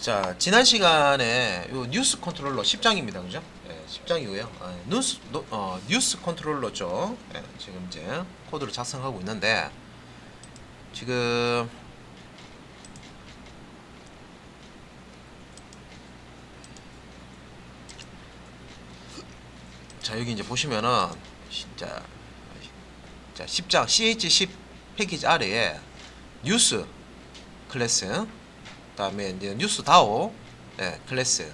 자, 지난 시간에 요 뉴스 컨트롤러 10장입니다. 그죠? 예, 10장이고요. 뉴스 컨트롤러 쪽 지금 이제 코드를 작성하고 있는데 지금 자, 여기 이제 보시면은 진짜 자, 10장 CH10 패키지 아래에 뉴스 클래스 그다음에 이제 뉴스 다오 클래스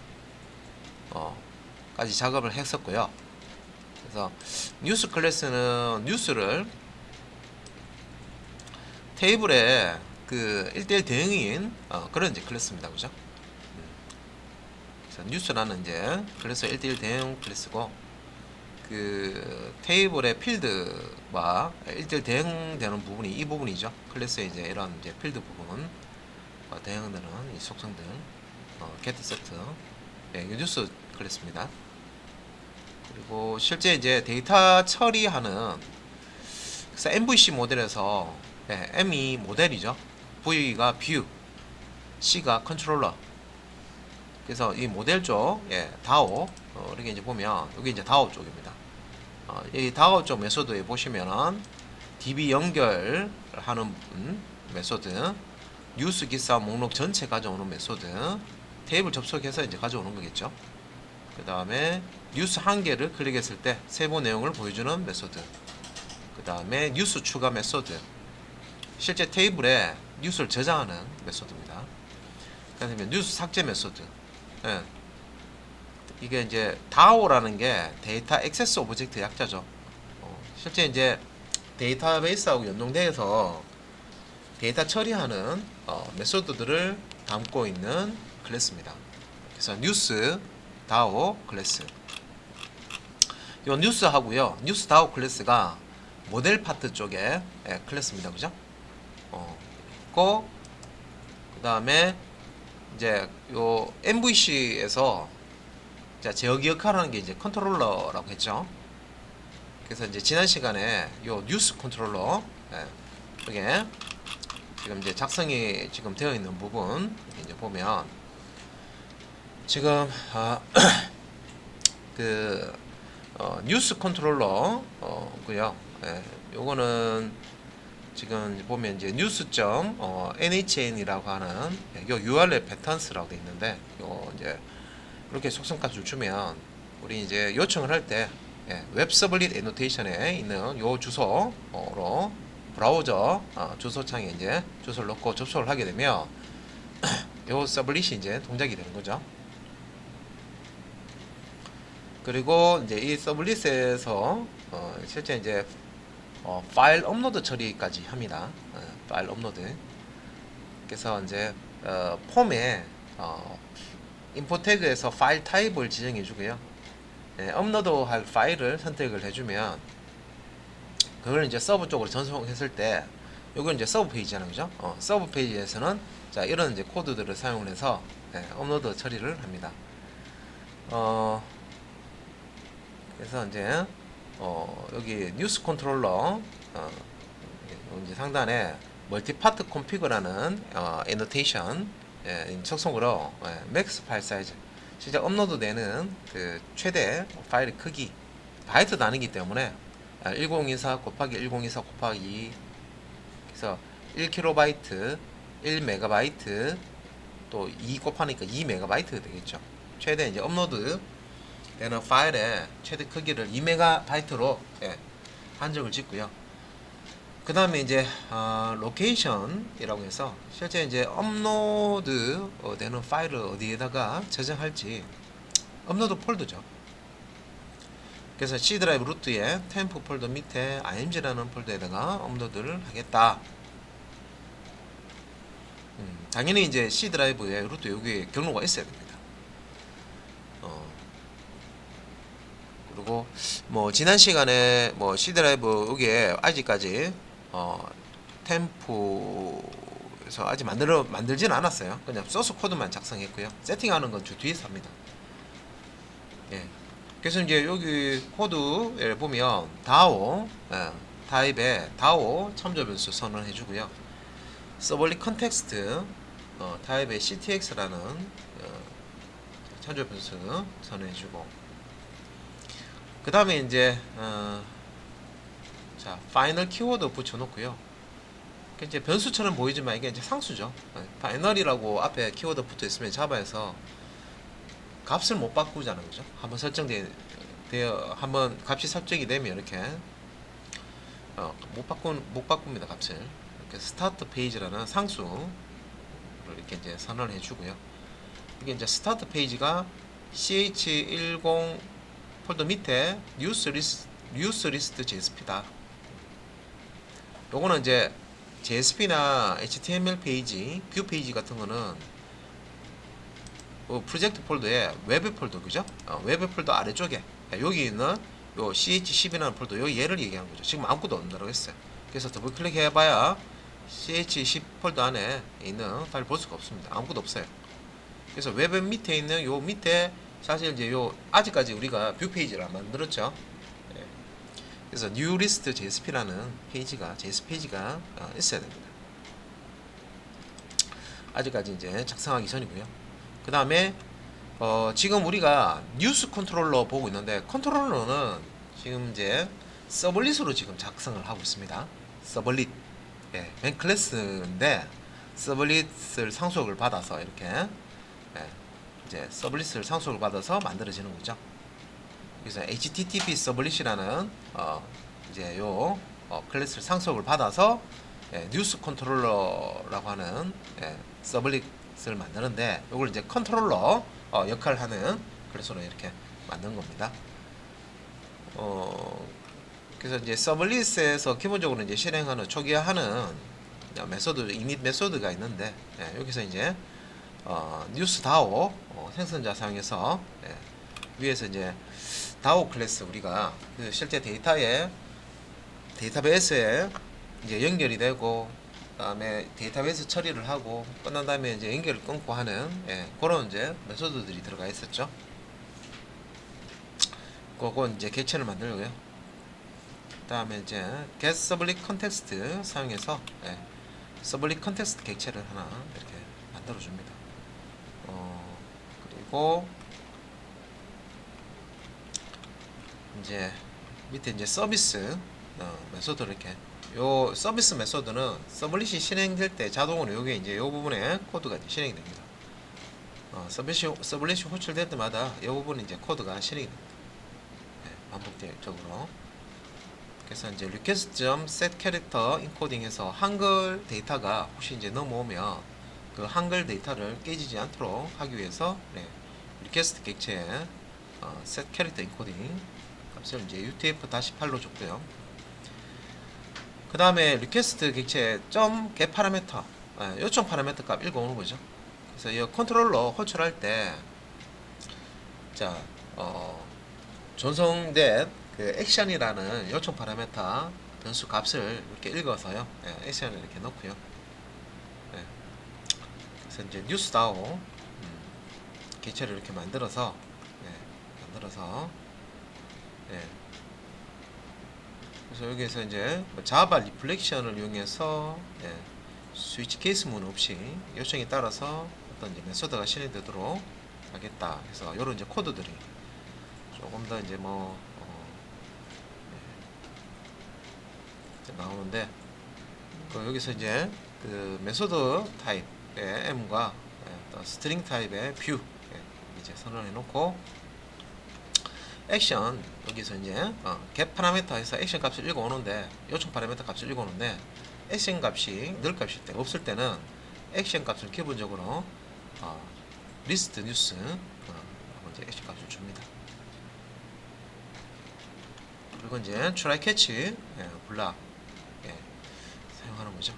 까지 작업을 했었고요. 그래서 뉴스 클래스는 뉴스를 테이블에 그 1대1 대응인 그런 이제 클래스입니다. 그죠? 그래서 뉴스라는 이제 클래스 1대1 대응 클래스고 그 테이블의 필드와 1대1 대응되는 부분이 이 부분이죠. 클래스의 이제 이런 이제 필드 부분 대응되는 이 속성들 get set 뉴스 클래스입니다. 그리고 실제 이제 데이터 처리하는 그래서 MVC 모델에서 M이 모델이죠. V가 뷰, C가 컨트롤러. 그래서 이 모델 쪽, DAO 이렇게 이제 보면 여기 이제 DAO 쪽입니다. 이 DAO 쪽 메소드에 보시면은 DB 연결하는 메소드, 뉴스 기사 목록 전체 가져오는 메소드, 테이블 접속해서 이제 가져오는 거겠죠. 그 다음에 뉴스 한 개를 클릭했을 때 세부 내용을 보여주는 메소드. 그 다음에 뉴스 추가 메소드. 실제 테이블에 뉴스를 저장하는 메소드입니다. 그 다음에 뉴스 삭제 메소드. 이게 이제 DAO라는 게 데이터 액세스 오브젝트 약자죠. 실제 이제 데이터베이스하고 연동돼서 데이터 처리하는 메소드들을 담고 있는 클래스입니다. 그래서 뉴스 DAO 클래스. 요 뉴스 하고요. 뉴스 DAO 클래스가 모델 파트 쪽에 클래스입니다. 그죠? 그 다음에 이제 요 MVC에서 제어 기억하라는 게 이제 컨트롤러라고 했죠. 그래서 이제 지난 시간에 요 뉴스 컨트롤러 이게 지금 이제 작성이 지금 되어 있는 부분 이제 보면 지금 그 뉴스 컨트롤러 고요. 요거는 지금 보면 이제 뉴스.nhn이라고 하는 요 URL 패턴스라고 돼 있는데 요 이제 이렇게 속성값을 주면 우리 이제 요청을 할 때 웹 서블릿 애노테이션에 있는 요 주소로 브라우저 주소창에 이제 주소를 넣고 접속을 하게 되면 요 서블릿이 이제 동작이 되는 거죠. 그리고 이제 이 서블릿에서 실제 이제 파일 업로드 처리까지 합니다. 파일 업로드. 그래서 이제 폼에 인포 태그에서 파일 타입을 지정해 주고요. 업로드할 파일을 선택을 해주면 그걸 이제 서버 쪽으로 전송했을 때 이건 이제 서브 페이지잖아요, 그죠? 서브 페이지에서는 자 이런 이제 코드들을 사용을 해서 업로드 처리를 합니다. 그래서 이제 여기 뉴스 컨트롤러 이제 상단에 멀티파트 콤피그라는 애노테이션 속성으로 맥스 파일 사이즈 실제 업로드되는 그 최대 파일의 크기 바이트 단위이기 때문에 1024 곱하기 1024 곱하기 그래서 1KB 1MB 또 2 곱하니까 2MB 되겠죠. 최대 이제 업로드 되는 파일의 최대 크기를 2MB로 한정을 짓고요. 그 다음에 이제 로케이션이라고 해서 실제 이제 업로드 되는 파일을 어디에다가 저장할지 업로드 폴더죠. 그래서 C 드라이브 루트에 템프 폴더 밑에 img라는 폴더에다가 업로드를 하겠다. 당연히 이제 C 드라이브에 루트 여기 경로가 있어야 됩니다. 그리고 뭐 지난 시간에 뭐 C 드라이브 여기에 아직까지 템포에서 아직 만들지는 않았어요. 그냥 소스 코드만 작성했고요. 세팅하는 건 주 뒤에서 합니다. 그래서 이제 여기 코드에 보면 DAO 타입에 DAO 참조 변수 선언해 주고요. 서블릿 컨텍스트 타입의 ctx라는 참조 변수 선언해주고, 그 다음에 이제 자 파이널 키워드 붙여놓고요. 이제 변수처럼 보이지만 이게 이제 상수죠. 파이널이라고 앞에 키워드 붙어 있으면 자바에서 값을 못 바꾸잖아요, 그죠? 한번 한번 값이 설정이 되면 이렇게 못 바꿉니다, 값을. 이렇게 스타트 페이지라는 상수를 이렇게 이제 선언을 해주고요. 이게 이제 스타트 페이지가 ch10 폴더 밑에 뉴스 리스트 JSP다. 요거는 이제 JSP나 HTML 페이지, 뷰 페이지 같은 거는 프로젝트 폴더에 웹 폴더, 그죠? 웹 폴더 아래쪽에 여기 있는 요 ch10이라는 폴더, 요 얘를 얘기하는 거죠. 지금 아무것도 없다고 했어요. 그래서 더블 클릭 해봐야 ch10 폴더 안에 있는 파일 볼 수가 없습니다. 아무것도 없어요. 그래서 웹 밑에 있는 요 밑에 사실 이제 요 아직까지 우리가 뷰 페이지를 안 만들었죠. 예. 그래서 new list JSP라는 페이지가 JS 페이지가 있어야 됩니다. 아직까지 이제 작성하기 전이고요. 그 다음에 지금 우리가 뉴스 컨트롤러 보고 있는데, 컨트롤러는 지금 이제 서블릿으로 지금 작성을 하고 있습니다. 서블릿, 예, 맨 클래스인데 서블릿을 상속을 받아서 이렇게, 예, 이제 서블릿을 상속을 받아서 만들어지는 거죠. 그래서 HTTP 서블릿이라는 이제 요 클래스를 상속을 받아서, 예, 뉴스 컨트롤러라고 하는, 예, 서블릿을 만드는데, 이걸 이제 컨트롤러 역할을 하는 클래스로 이렇게 만든 겁니다. 그래서 이제 서블릿에서 기본적으로 이제 실행하는 초기화하는 메소드, 이닛 메소드가 있는데, 예, 여기서 이제 뉴스 다오 생성자 사용해서, 예, 위에서 이제 다오 클래스 우리가 그 실제 데이터베이스에 이제 연결이 되고, 그다음에 데이터베이스 처리를 하고 끝난 다음에 이제 연결을 끊고 하는, 예, 그런 이제 메소드들이 들어가 있었죠. 그거 이제 객체를 만들고요. 그다음에 이제 get sublit context 사용해서, 예, sublit context 객체를 하나 이렇게 만들어 줍니다. 그리고 이제 밑에 이제 서비스 메소드를 이렇게, 요 서비스 메소드는 서블릿이 실행될 때 자동으로 요게 이제 요 부분에 코드가 이제 실행이 됩니다. 서블릿이 호출될 때마다 이 부분에 이제 코드가 실행이 됩니다. 네, 반복적으로. 그래서 이제 request.set character encoding해서 한글 데이터가 혹시 이제 넘어오면 그 한글 데이터를 깨지지 않도록 하기 위해서, 네, request 객체에 set character encoding 값을 이제 UTF-8로 줬고요. 그 다음에 request 객체 .get 파라미터, 요청 파라미터 값 읽어오는 거죠. 그래서 이 컨트롤러 호출할 때, 자, 전송된 그 액션이라는 요청 파라미터 변수 값을 이렇게 읽어서요, 예, 액션을 이렇게 넣고요. 예. 그래서 이제 뉴스다오 객체를 이렇게 만들어서, 예. 그래서 여기에서 이제 자바 리플렉션을 이용해서, 예, 스위치 케이스 문 없이 요청에 따라서 어떤 이제 메소드가 실행되도록 하겠다. 그래서 이런 이제 코드들이 조금 더 이제 나오는데, 여기서 이제 그 메소드 타입의 m과, 또 스트링 타입의 뷰, 이제 선언해 놓고, 액션 여기서 이제 get 파라미터에서 액션 값을 읽어오는데, 요청 파라미터 값을 읽어오는데, 액션 값이 늘 값일 때, 없을 때는 액션 값을 기본적으로 리스트 뉴스 이제 액션 값을 줍니다. 그리고 이제 try catch, 블락, 사용하는 거죠.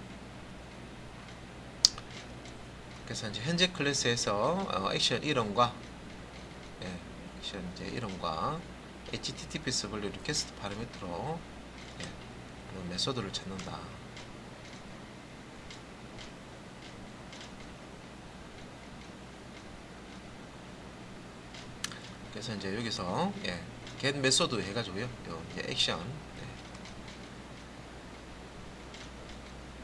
그래서 이제 현재 클래스에서 액션 이름과, 액션 이제 이름과 HTTP 서블릿 리퀘스트 파라미터로, 메소드를 찾는다. 그래서 이제 여기서, get 메소드 해가지고요, 요 이제 액션,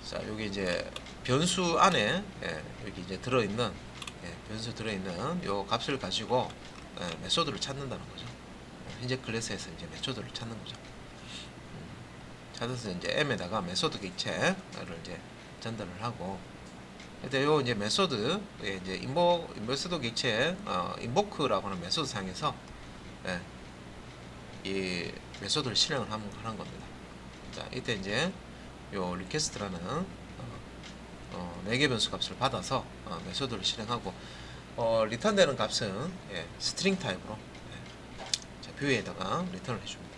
자, 여기 이제 변수 안에 여기 이제 들어있는 변수 들어있는 요 값을 가지고 메소드를 찾는다는 거죠. 현재 클래스에서 이제 메소드를 찾는 거죠. 찾아서 이제 m에다가 메소드 객체를 이제 전달을 하고, 근데 요 이제 메소드 이제 메소드 객체 인보크라고 하는 메소드 상에서 이 메소드를 실행을 하는 겁니다. 자, 이때 이제 요 리퀘스트라는 4개 변수 값을 받아서 메소드를 실행하고, 리턴되는 값은 스트링 타입으로 자, 뷰에다가 리턴을 해줍니다.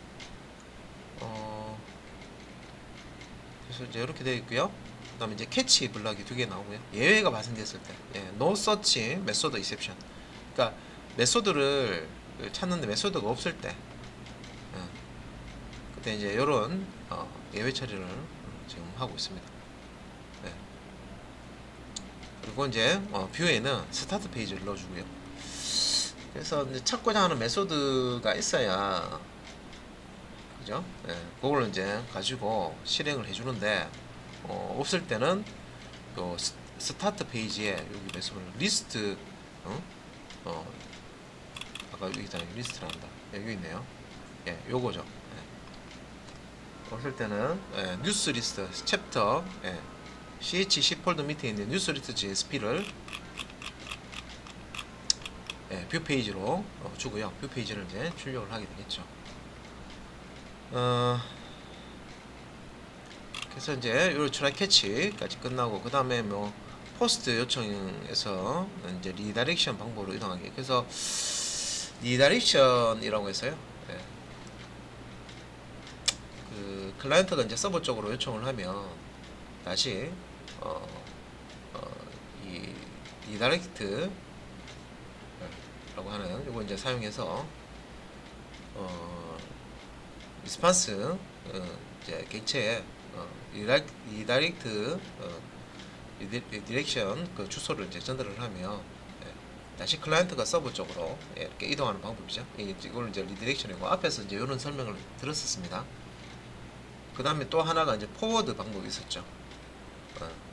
그래서 이제 이렇게 되어 있고요. 그 다음에 이제 캐치 블락이 2개 나오고요. 예외가 발생됐을 때 no such method exception, 그러니까 메소드를 찾는데 메소드가 없을 때 그때 이제 이런 예외 처리를 지금 하고 있습니다. 그리고 이제 뷰에는 스타트 페이지를 넣어주고요. 그래서 이제 찾고자 하는 메소드가 있어야, 그죠? 그걸 이제 가지고 실행을 해주는데 없을 때는 요 스타트 페이지에 여기 메소드 리스트 아까 여기 있잖아요. 리스트를 한다. 여기 있네요. 요거죠. 없을 때는 뉴스 리스트 챕터 CH10 폴더 밑에 있는 뉴스 리스트 JSP를 뷰 페이지로 주고요. 뷰 페이지를 이제 출력을 하게 되겠죠. 그래서 이제 요 트라이 캐치까지 끝나고, 그 다음에 뭐 포스트 요청에서 이제 리다렉션 방법으로 이동하기. 그래서 리다렉션이라고 했어요. 그 클라이언트가 이제 서버 쪽으로 요청을 하면 다시 이 리다렉트 라고 하는 요거 이제 사용해서 리스판스 이제 객체에 리다렉트 디렉션 그 주소를 이제 전달을 하면 다시 클라이언트가 서버 쪽으로 이렇게 이동하는 방법이죠. 이걸 이제 리디렉션이고, 앞에서 이제 이런 설명을 들었었습니다. 그 다음에 또 하나가 이제 포워드 방법이 있었죠.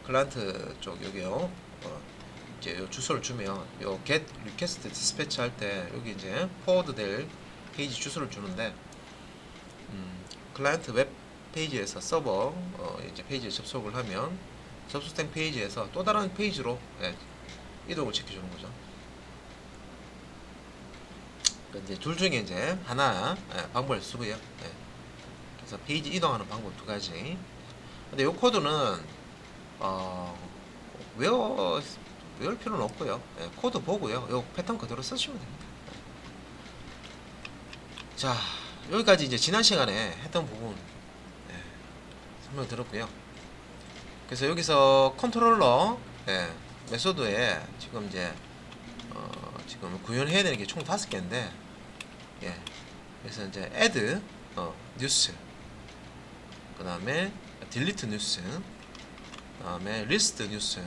클라이언트 쪽 여기요. 이제 요 주소를 주면 요 get request dispatch 할 때 여기 이제 포워드 될 페이지 주소를 주는데, 클라이언트 웹 페이지에서 서버 이제 페이지에 접속을 하면 접속된 페이지에서 또 다른 페이지로 이동을 시켜주는 거죠. 이제 둘 중에 이제 하나 방법을 쓰고요. 그래서 페이지 이동하는 방법 2가지. 근데 이 코드는 외울 필요는 없고요. 코드 보고요. 이 패턴 그대로 쓰시면 됩니다. 자, 여기까지 이제 지난 시간에 했던 부분 설명 들었고요. 그래서 여기서 컨트롤러 메소드에 지금 이제 지금 구현해야 되는 게 총 5개인데, 그래서 이제 add 뉴스, 그 다음에 delete 뉴스, 그 다음에 list 뉴스,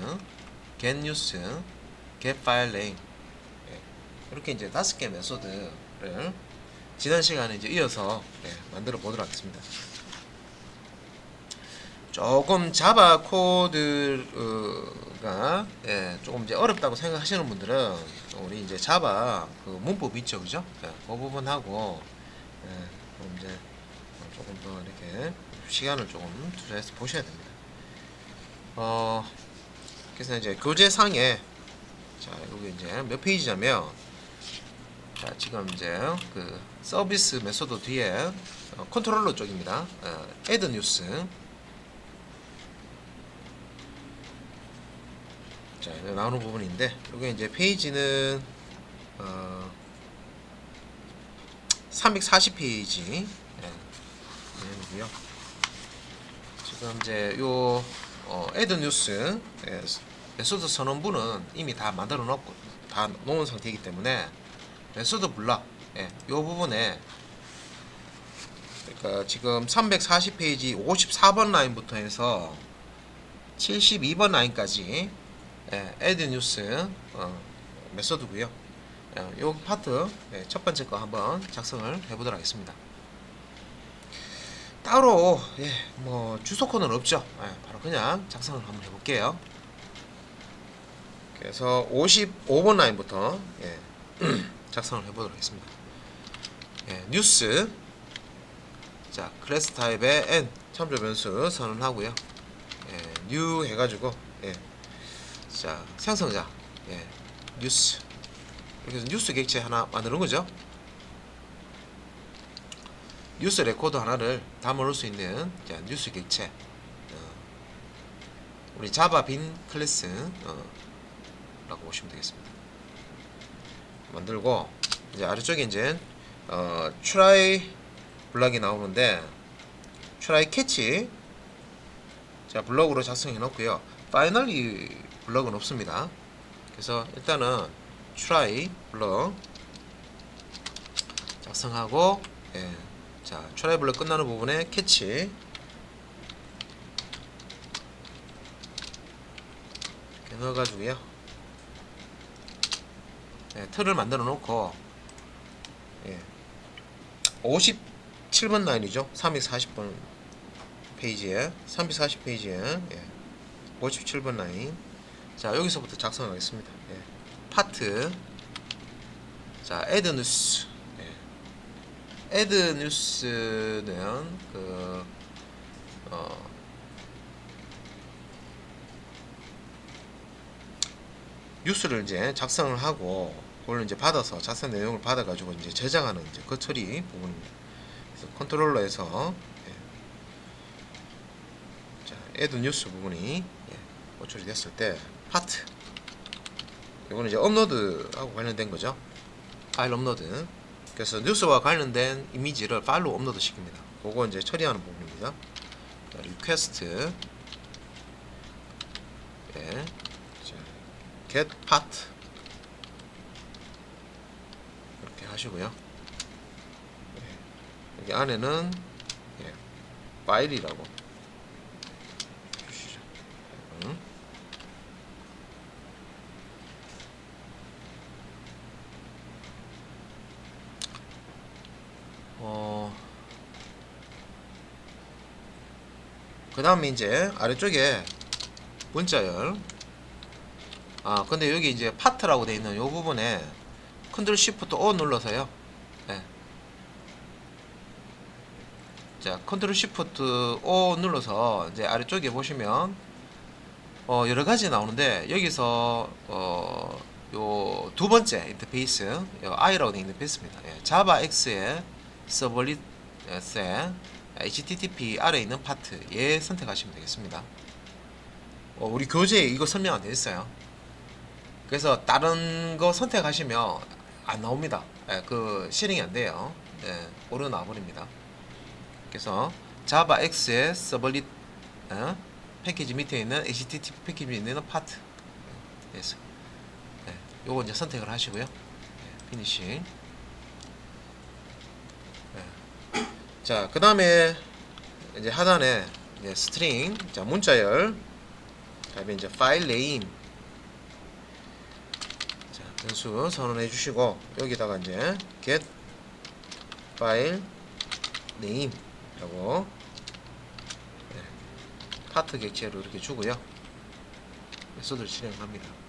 get 뉴스, get file name, 이렇게 이제 5개 메소드를 지난 시간에 이제 이어서 만들어 보도록 하겠습니다. 조금 자바 코드가 조금 이제 어렵다고 생각하시는 분들은 우리 이제 자바 그 문법 있죠, 그죠? 그 부분하고 이제 조금 더 이렇게 시간을 조금 투자해서 보셔야 됩니다. 그래서 이제 교재상에 자 여기 이제 몇 페이지냐면, 자 지금 이제 그 서비스 메소드 뒤에 컨트롤러 쪽입니다. add 뉴스. 자, 나오는 부분인데, 여기 이제 페이지는 340페이지 내용이고요. 지금 이제 요 add 뉴스 메소드 선언부는 이미 다 만들어 놓고 다 놓은 상태이기 때문에 메소드 블럭 요 부분에, 그러니까 지금 340페이지 54번 라인부터 해서 72번 라인까지 add 뉴스 메소드고요. 요 파트 첫 번째 거 한번 작성을 해보도록 하겠습니다. 따로 뭐 주소 코드는 없죠. 바로 그냥 작성을 한번 해볼게요. 그래서 55번 라인부터 예, 작성을 해보도록 하겠습니다. 예, 뉴스. 자, 클래스 타입의 n 참조 변수 선언하고요. 예, new 해가지고 예, 자 생성자 예, 뉴스 이렇게 해서 뉴스 객체 하나 만드는 거죠. 뉴스 레코드 하나를 담아놓을 수 있는 자, 뉴스 객체 우리 자바 빈 클래스 라고 보시면 되겠습니다. 만들고 이제 아래쪽에 이제 try 블럭이 나오는데 try catch 자 블럭으로 작성해 놓고요. finally 블럭은 없습니다. 그래서 일단은 try 블럭 작성하고 예, 자 try 블럭 끝나는 부분에 catch 이렇게 넣어가지고요. 예, 틀을 만들어 놓고 예, 57번 라인이죠. 340번 페이지에 340페이지에 예, 57번 라인 자 여기서부터 작성하겠습니다. 예, 파트 자 add news 예, add news는 그 뉴스를 이제 작성을 하고 그걸 이제 받아서 작성 내용을 받아가지고 이제 저장하는 이제 그 처리 부분입니다. 그래서 컨트롤러에서 예. 자, add news 부분이 예, 호출이 됐을 때 파트 이거는 이제 업로드하고 관련된 거죠. 파일 업로드. 그래서 뉴스와 관련된 이미지를 파일로 업로드 시킵니다. 그거 이제 처리하는 부분입니다. 자, 리퀘스트 예. get part 이렇게 하시고요. 예. 여기 안에는 예. 파일이라고 주시죠. 그 다음에 이제 아래쪽에 문자열 근데 여기 이제 파트라고 되어 있는 요 부분에 컨트롤 시프트 O 눌러서요. 네. 자, 컨트롤 시프트 O 눌러서 이제 아래쪽에 보시면 여러 가지 나오는데 여기서 요 두 번째 인터페이스 I라고 되어 있는 인터페이스입니다. 예, 자바 X의 서블릿에 HTTP 아래에 있는 파트 얘 선택하시면 되겠습니다. 우리 교재에 이거 설명 안 되어 있어요. 그래서 다른 거 선택하시면 안 나옵니다. 예, 그 실행이 안 돼요. 예, 오류 나와버립니다. 그래서 자바 X의 서블릿 패키지 밑에 있는 HTTP 패키지 있는 파트 그래서 요거 이제 선택을 하시고요. 예, 피니시. 예. 자, 그 다음에 이제 하단에 이제 스트링, 자 문자열, 그다음에 이제 파일 네임, 자 변수 선언해 주시고 여기다가 이제 get file name라고 파트 객체로 이렇게 주고요. 메소드를 실행합니다.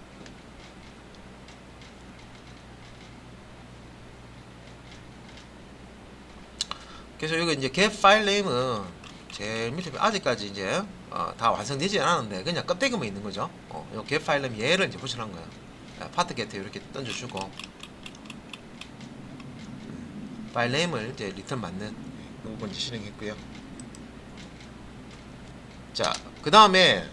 그래서 여기 이제 get file name은 제일 밑에 아직까지 이제 다 완성되지 않았는데 그냥 껍데기만 있는 거죠. 요 get file name 얘를 이제 붙여놓은 거예요. 파트 get 이렇게 던져주고 파일 네임을 이제 리턴 받는 이 부분 이제 실행했고요. 자, 그 다음에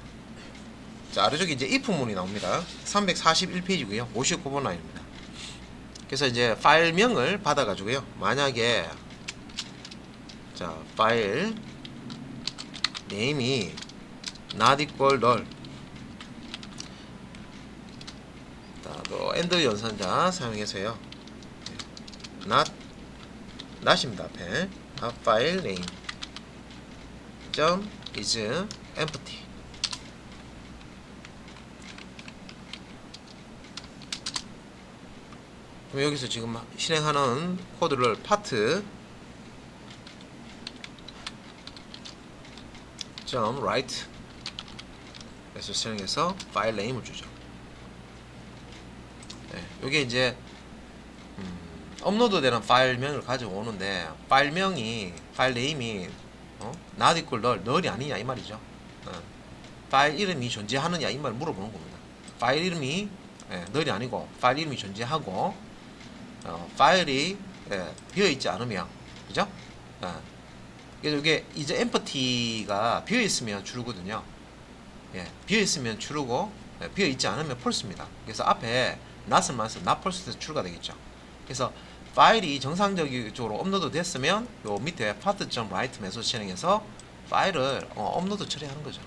자 아래쪽에 이제 if 문이 나옵니다. 341페이지고요. 59번 라인입니다. 그래서 이제 파일명을 받아가지고요. 만약에 자 파일 네임이 not equal null 또 and 연산자 사용해서요. not입니다. 앞에 not file name is empty. 그럼 여기서 지금 실행하는 코드를 파트 write 에서 실행해서 파일 네임을 주죠. 요게 이제 업로드되는 파일명을 가지고 오는데 파일명이 파일 네임이 not equal null이 아니냐 이 말이죠. 파일 이름이 존재하느냐 이 말을 물어보는 겁니다. 파일 이름이 null이 아니고 파일 이름이 존재하고 파일이 비어 있지 않으면 그죠? 그래서 이게 이제 empty가 비어 있으면 true거든요. 비어 있으면 true고 비어 있지 않으면 false입니다. 그래서 앞에 not을 만서 not false true가 되겠죠. 그래서 파일이 정상적으로 업로드 됐으면 요 밑에 path.write 메소드 실행해서 파일을 업로드 처리하는 거죠.